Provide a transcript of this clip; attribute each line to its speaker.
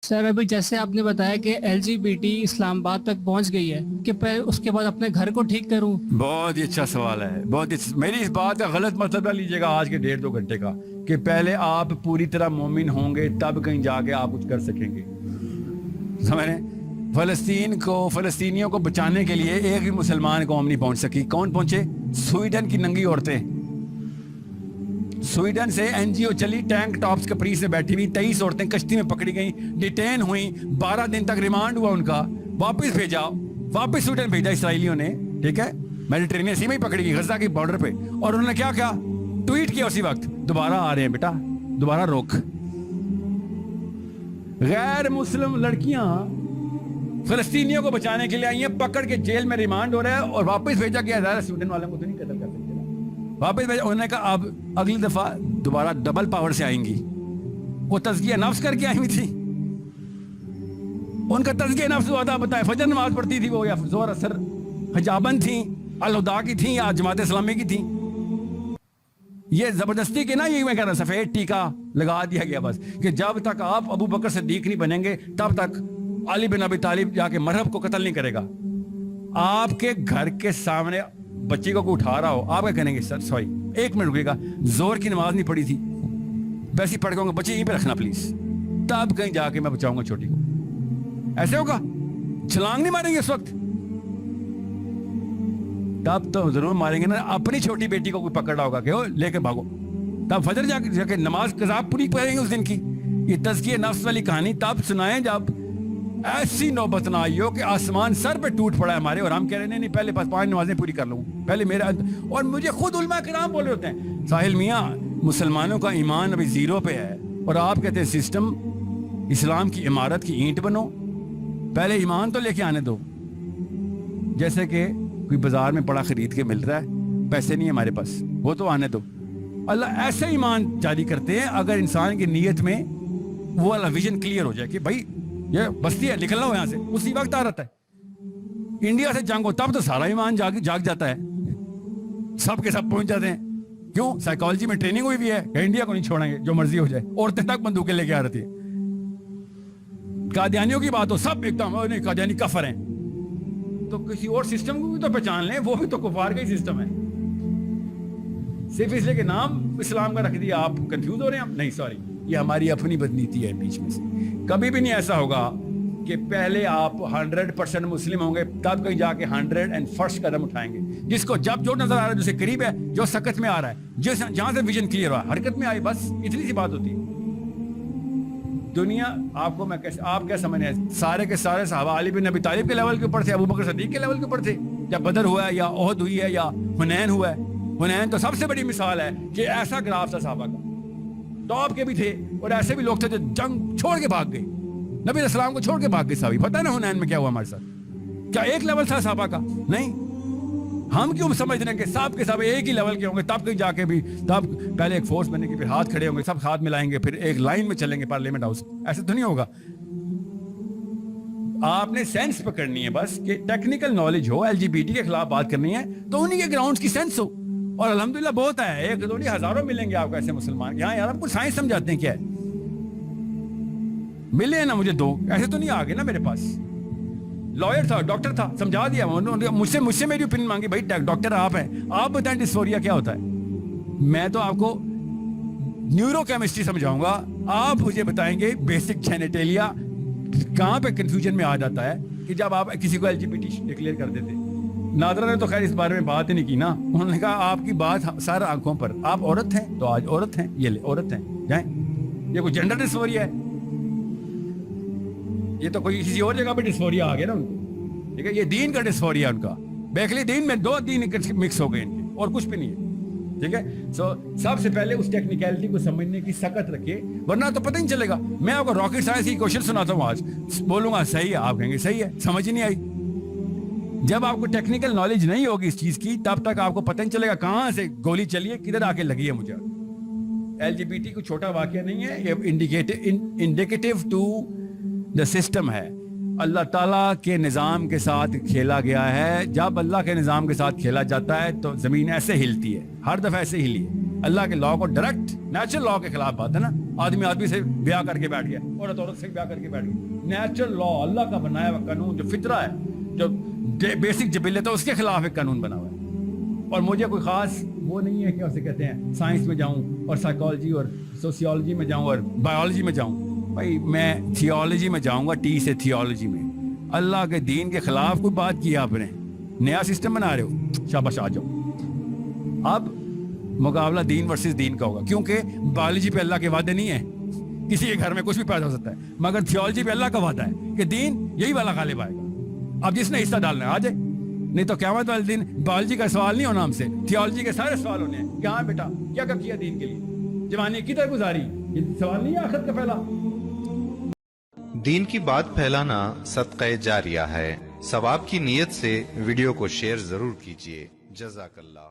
Speaker 1: سر ابھی جیسے آپ نے بتایا کہ ایل جی بی ٹی اسلام آباد تک پہنچ گئی ہے کہ اس کے بعد اپنے گھر کو ٹھیک کروں.
Speaker 2: بہت ہی اچھا سوال ہے. میری اس بات کا غلط مطلب نہ لیجیے گا آج کے 1.5-2 گھنٹے کا کہ پہلے آپ پوری طرح مومن ہوں گے تب کہیں جا کے آپ کچھ کر سکیں گے. سمجھ رہے ہیں؟ فلسطینیوں کو بچانے کے لیے ایک بھی مسلمان قوم نہیں پہنچ سکی. کون پہنچے؟ سویڈن کی ننگی عورتیں. سویڈن سے این جی او چلی, ٹینک ٹاپس کپڑی سے بیٹھی ہوئی 23 عورتیں کشتی میں پکڑی گئیں, ڈیٹین ہوئیں, 12 دن تک ریمانڈ ہوا ان کا, واپس بھیجا, واپس سویڈن بھیجا اسرائیلیوں نے. ٹھیک ہے, میڈیٹرینین سی میں ہی پکڑی گئی غزہ کی بارڈر پہ, اور انہوں نے کیا کیا ٹویٹ کیا اسی وقت, دوبارہ آ رہے ہیں بیٹا, دوبارہ روک. غیر مسلم لڑکیاں فلسطینیوں کو بچانے کے لیے آئی ہیں, پکڑ کے جیل میں ریمانڈ ہو رہا ہے اور واپس بھیجا گیا. ظاہر سویڈن والوں کو تو نہیں قتل کر سکتے, واپس بھیجا. انہوں نے کہا اب اگلی دفعہ دوبارہ ڈبل پاور سے آئیں گی. وہ تزکیہ نفس کر کے آئی ہوئی تھی, ان کا تزکیہ نفس ہوا تھا. بتائیں, فجر نماز پڑھتی تھی وہ, یا زور اثر حجابن تھیں, الہدا کی تھیں, یا جماعت اسلامی کی تھیں. یہ زبردستی کے نا, یہ میں کہہ رہا سفید ٹیکا لگا دیا گیا بس کہ جب تک آپ ابو بکر صدیق نہیں بنیں گے تب تک علی بن ابی طالب جا کے مرحب کو قتل نہیں کرے گا. آپ کے گھر کے سامنے بچی کو کوئی اٹھا رہا ہو, آپ کیا کہیں گے؟ سر سوری 1 منٹ رکے گا, زور کی نماز نہیں پڑھی تھی, ویسے ہی پڑھ کے بچے یہیں پہ رکھنا پلیز, تب کہیں جا کے میں بچاؤں گا چھوٹی کو. ایسے ہوگا؟ چھلانگ نہیں ماریں گے اس وقت؟ تب تو ضرور ماریں گے نا. اپنی چھوٹی بیٹی کو کوئی پکڑ رہا ہوگا کہ لے کے بھاگو, تب فجر جا کے نماز قضا پوری پڑھیں گے اس دن کی. یہ تزکیہ نفس والی کہانی تب سنائیں جب ایسی نوبت نہ آئی ہو کہ آسمان سر پہ ٹوٹ پڑا ہے ہمارے, اور ہم کہہ رہے ہیں نہیں پہلے 5 نمازیں پوری کر لوں پہلے میرا. اور مجھے خود علماء کرام بول رہے ہوتے ہیں, ساحل میاں مسلمانوں کا ایمان ابھی 0 پہ ہے, اور آپ کہتے ہیں سسٹم اسلام کی عمارت کی اینٹ بنو, پہلے ایمان تو لے کے آنے دو. جیسے کہ کوئی بازار میں پڑا خرید کے مل رہا ہے, پیسے نہیں ہے ہمارے پاس, وہ تو آنے دو. اللہ ایسے ایمان جاری کرتے ہیں اگر انسان کی نیت میں وہ والا ویژن کلیئر ہو جائے کہ بھائی یہ بستی ہے, نکلنا ہو یہاں سے, اسی وقت آ رہتا ہے. انڈیا سے جنگ ہو تب تو سارا ایمان جاگ جاتا ہے, سب کے سب پہنچ جاتے ہیں. کیوں؟ سائیکالوجی میں ٹریننگ ہوئی بھی ہے کہ انڈیا کو نہیں چھوڑیں گے جو مرضی ہو جائے. عورتیں تک بندوقیں لے کے آ رہتی ہے. قادیانیوں کی بات ہو سب ایک دم نہیں قادیانی کفر ہیں, تو کسی اور سسٹم کو بھی تو پہچان لیں, وہ بھی تو کفار کا ہی سسٹم ہے. صرف اس لیے کہ نام اسلام کا رکھ دیا آپ کنفیوز ہو رہے ہیں. نہیں سوری, یہ ہماری اپنی بدنیتی ہے بیچ میں سے. کبھی بھی نہیں ایسا ہوگا کہ پہلے آپ 100% مسلم ہوں گے تب کہیں جا کے 101 قدم اٹھائیں گے. جس کو جب جو نظر آ رہا ہے, جو سے قریب ہے, جو سکت میں آ رہا ہے, جہاں سے ویژن کلیئر ہوا حرکت میں آئی, بس اتنی سی بات ہوتی ہے. دنیا آپ کو آپ کیا سمجھیں, سارے کے سارے صحابہ علی بن ابی طالب کے لیول کے اوپر تھے, ابو بکر صدیق کے لیول کے اوپر تھے. یا بدر ہوا ہے, یا احد ہوئی ہے, یا حنین ہوا ہے. حنین تو سب سے بڑی مثال ہے کہ ایسا گراف تھا صحابہ کا, ٹاپ کے بھی تھے, اور ایسے بھی لوگ تھے جو جنگ چھوڑ کے بھاگ گئے, نبی علیہ السلام کو چھوڑ کے بھاگ گئے صحابی. پتہ نا حنین میں کیا ہوا ہمارے ساتھ؟ کیا ایک لیول تھا صحابہ کا؟ نہیں. ہم کیوں سمجھ رہے ہیں کہ سب کے سب ایک ہی لیول کے ہوں گے, تب کہیں جا کے بھی تب پہلے ایک فورس بنے گی, پھر ہاتھ کھڑے ہوں گے, سب ہاتھ ملائیں گے, پھر ایک لائن میں چلیں گے پارلیمنٹ ہاؤس. ایسے تو نہیں ہوگا. آپ نے سینس پکڑنی ہے بس, کہ ٹیکنیکل نالج ہو, ایل جی بی ٹی کے خلاف بات کرنی ہے تو انہی کے گراؤنڈز کی سینس ہو. اور الحمدللہ بہت ہے, 1 2 نہیں ہزاروں ملیں گے آپ کو ایسے مسلمان. یہاں یار آپ کو سائنس سمجھاتے ہیں کیا ہے, ملے نا مجھے 2 ایسے تو نہیں آگے نا. میرے پاس لائر تھا, ڈاکٹر تھا, سمجھا دیا مجھ سے میری اوپینین مانگی, بھائی ڈاکٹر آپ ہیں, آپ بتائیں ڈسفوریا کیا ہوتا ہے. میں تو آپ کو نیورو کیمسٹری سمجھاؤں گا, آپ مجھے بتائیں گے بیسک جینیٹیلیا کہاں پہ کنفیوژن میں آ جاتا ہے کہ جب آپ کسی کو L G B T declare کر دیتے. نادرہ نے تو خیر اس بارے میں بات ہی نہیں کی نا, انہوں نے کہا آپ کی بات سارا آنکھوں پر, آپ عورت ہیں تو آج عورت ہیں, یہ لے عورت ہیں جائیں. یہ کوئی جینڈر ڈسفوریا ہے؟ یہ تو کوئی کسی اور جگہ پہ ڈسفوریا آ گیا نا ان کو. ٹھیک ہے, یہ دین کا ڈسفوریا ان کا, بیکلی دین میں 2 دین مکس ہو گئے ان کے, اور کچھ بھی نہیں ہے. ٹھیک ہے, سب سے پہلے اس ٹیکنیکلٹی کو سمجھنے کی سکت رکھے, ورنہ تو پتہ نہیں چلے گا. میں آپ کو راکٹ سائنس کی کوشچن سناتا ہوں آج, بولوں گا صحیح ہے, آپ کہیں گے صحیح ہے, سمجھ ہی نہیں آئی. جب آپ کو ٹیکنیکل نالج نہیں ہوگی اس چیز کی, تب تک آپ کو پتہ نہیں چلے گا کہاں سے گولی چلی ہے, کدھر آ کے لگی ہے مجھے. ایل جی بی ٹی کوئی چھوٹا واقعہ نہیں ہے, یہ انڈیکیٹو ٹو دا سسٹم ہے. اللہ تعالیٰ کے نظام کے ساتھ کھیلا گیا ہے. جب اللہ کے نظام کے ساتھ کھیلا جاتا ہے تو زمین ایسے ہلتی ہے, ہر دفعہ ایسے ہلی ہے. اللہ کے لا کو ڈائریکٹ نیچرل لا کے خلاف بات ہے نا. آدمی سے بیاہ کر کے بیٹھ گیا, عورت سے بیاہ کر کے بیٹھ گئی. نیچرل لا, اللہ کا بنایا ہوا قانون, جو فطرہ ہے, جو بیسک جبلت ہے, اس کے خلاف ایک قانون بنا ہوا ہے. اور مجھے کوئی خاص وہ نہیں ہے کہ اسے کہتے ہیں سائنس میں جاؤں اور سائیکالوجی اور سوسیولوجی میں جاؤں اور بایولوجی میں جاؤں. بھائی میں تھیولوجی میں جاؤں گا, ٹی سے تھیولوجی میں. اللہ کے دین کے خلاف کوئی بات کی آپ نے, نیا سسٹم بنا رہے ہو, شاباش آ جاؤ. اب مقابلہ دین ورسز دین کا ہوگا, کیونکہ بایولوجی پہ اللہ کے وعدے نہیں ہیں, کسی کے گھر میں کچھ بھی پیدا ہو سکتا ہے, مگر تھیولوجی پہ اللہ کا وعدہ ہے کہ دین یہی والا غالب آئے گا. اب جس نے حصہ ڈالنا ہے آ جائے, نہیں تو قیامت والے دن بایولوجی کا سوال نہیں ہونا ہم سے, تھیولوجی کے سارے سوال ہونے ہیں کہ ہاں بیٹا کیا کب کیا دین کے لیے, جوانی کی طرح گزاری, یہ سوال نہیں ہے آخرت کا پہلا.
Speaker 3: دین کی بات پھیلانا صدقہ جاریہ ہے. ثواب کی نیت سے ویڈیو کو شیئر ضرور کیجیے. جزاک اللہ.